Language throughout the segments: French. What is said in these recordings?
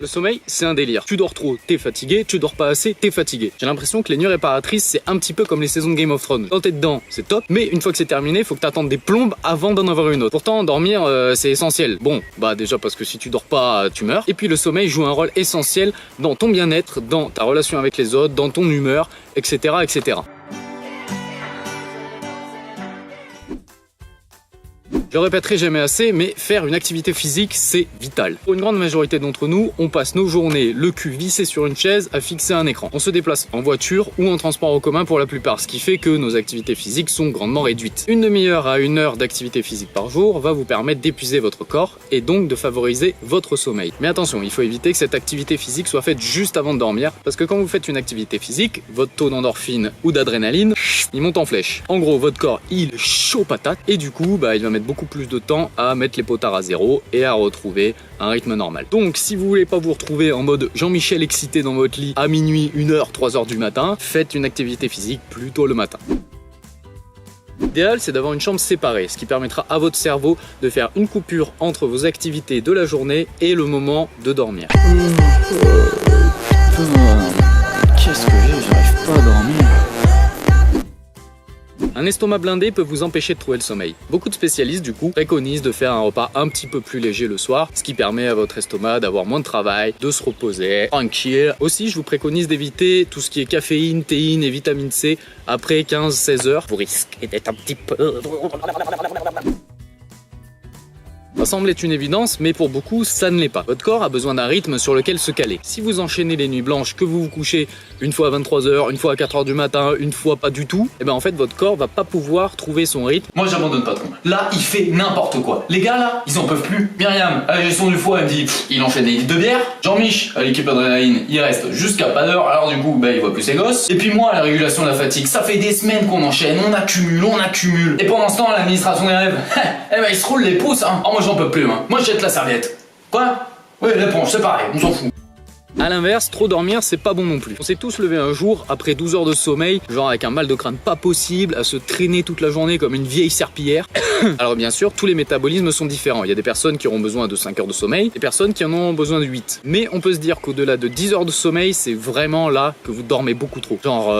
Le sommeil, c'est un délire. Tu dors trop, t'es fatigué, tu dors pas assez, t'es fatigué. J'ai l'impression que les nuits réparatrices, c'est un petit peu comme les saisons de Game of Thrones. Quand t'es dedans, c'est top, mais une fois que c'est terminé, faut que t'attendes des plombes avant d'en avoir une autre. Pourtant, dormir, c'est essentiel. Bon, bah déjà parce que si tu dors pas, tu meurs. Et puis le sommeil joue un rôle essentiel dans ton bien-être, dans ta relation avec les autres, dans ton humeur, etc., etc. Je le répéterai jamais assez, mais faire une activité physique, c'est vital. Pour une grande majorité d'entre nous, on passe nos journées le cul vissé sur une chaise à fixer un écran. On se déplace en voiture ou en transport en commun pour la plupart, ce qui fait que nos activités physiques sont grandement réduites. Une demi-heure à 1 heure d'activité physique par jour va vous permettre d'épuiser votre corps et donc de favoriser votre sommeil. Mais attention, il faut éviter que cette activité physique soit faite juste avant de dormir, parce que quand vous faites une activité physique, votre taux d'endorphine ou d'adrénaline, il monte en flèche. En gros, votre corps, il est chaud patate et du coup, il va mettre beaucoup plus de temps à mettre les potards à zéro et à retrouver un rythme normal. Donc si vous voulez pas vous retrouver en mode Jean-Michel excité dans votre lit à minuit, 1h, 3h du matin, faites une activité physique plutôt le matin. L'idéal, c'est d'avoir une chambre séparée, ce qui permettra à votre cerveau de faire une coupure entre vos activités de la journée et le moment de dormir. Qu'est-ce que j'arrive pas à dormir. Un estomac blindé peut vous empêcher de trouver le sommeil. Beaucoup de spécialistes du coup préconisent de faire un repas un petit peu plus léger le soir, ce qui permet à votre estomac d'avoir moins de travail, de se reposer, tranquille. Aussi, je vous préconise d'éviter tout ce qui est caféine, théine et vitamine C après 15-16 heures. Vous risquez d'être un petit peu... Ça semble être une évidence, mais pour beaucoup, ça ne l'est pas. Votre corps a besoin d'un rythme sur lequel se caler. Si vous enchaînez les nuits blanches, que vous vous couchez une fois à 23h, une fois à 4h du matin, une fois pas du tout, et en fait, votre corps va pas pouvoir trouver son rythme. Moi j'abandonne patron. Là il fait n'importe quoi. Les gars là, ils en peuvent plus. Myriam, à la gestion du foie, elle me dit il enchaîne des litres de bière. Jean-Mich, à l'équipe adrénaline, il reste jusqu'à pas d'heure, alors du coup il voit plus ses gosses. Et puis moi à la régulation de la fatigue, ça fait des semaines qu'on enchaîne, on accumule. Et pendant ce temps l'administration des rêves, ils se roulent les pouces hein. Oh moi j'en peux plus hein. Moi je jette la serviette. Quoi? Oui l'éponge, c'est pareil, on s'en fout. A l'inverse, trop dormir, c'est pas bon non plus. On s'est tous levés un jour, après 12 heures de sommeil, genre avec un mal de crâne pas possible, à se traîner toute la journée comme une vieille serpillière. Alors bien sûr, tous les métabolismes sont différents. Il y a des personnes qui auront besoin de 5 heures de sommeil, des personnes qui en ont besoin de 8. Mais on peut se dire qu'au-delà de 10 heures de sommeil, c'est vraiment là que vous dormez beaucoup trop. Genre,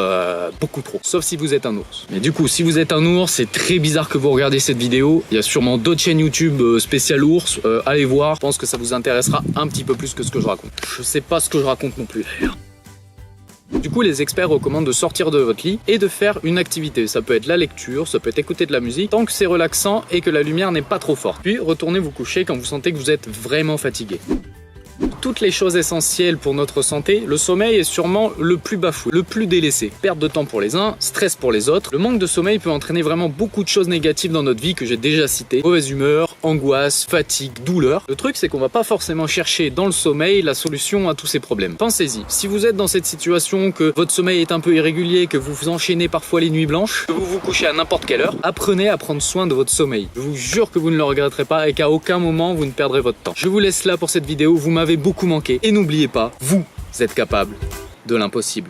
beaucoup trop. Sauf si vous êtes un ours. Mais du coup, si vous êtes un ours, c'est très bizarre que vous regardiez cette vidéo. Il y a sûrement d'autres chaînes YouTube spéciales ours. Allez voir, je pense que ça vous intéressera un petit peu plus que ce que je raconte. Je sais pas ce que je raconte non plus d'ailleurs. Du coup, les experts recommandent de sortir de votre lit et de faire une activité. Ça peut être la lecture, ça peut être écouter de la musique, tant que c'est relaxant et que la lumière n'est pas trop forte. Puis, retournez vous coucher quand vous sentez que vous êtes vraiment fatigué. Toutes les choses essentielles pour notre santé, le sommeil est sûrement le plus bafoué, le plus délaissé. Perte de temps pour les uns, stress pour les autres. Le manque de sommeil peut entraîner vraiment beaucoup de choses négatives dans notre vie que j'ai déjà citées. Mauvaise humeur, angoisse, fatigue, douleur. Le truc, c'est qu'on va pas forcément chercher dans le sommeil la solution à tous ces problèmes. Pensez-y, si vous êtes dans cette situation, que votre sommeil est un peu irrégulier, que vous enchaînez parfois les nuits blanches, que vous vous couchez à n'importe quelle heure, apprenez à prendre soin de votre sommeil. Je vous jure que vous ne le regretterez pas et qu'à aucun moment vous ne perdrez votre temps. Je vous laisse là pour cette vidéo, vous m'avez beaucoup manqué. Et n'oubliez pas, vous êtes capable de l'impossible.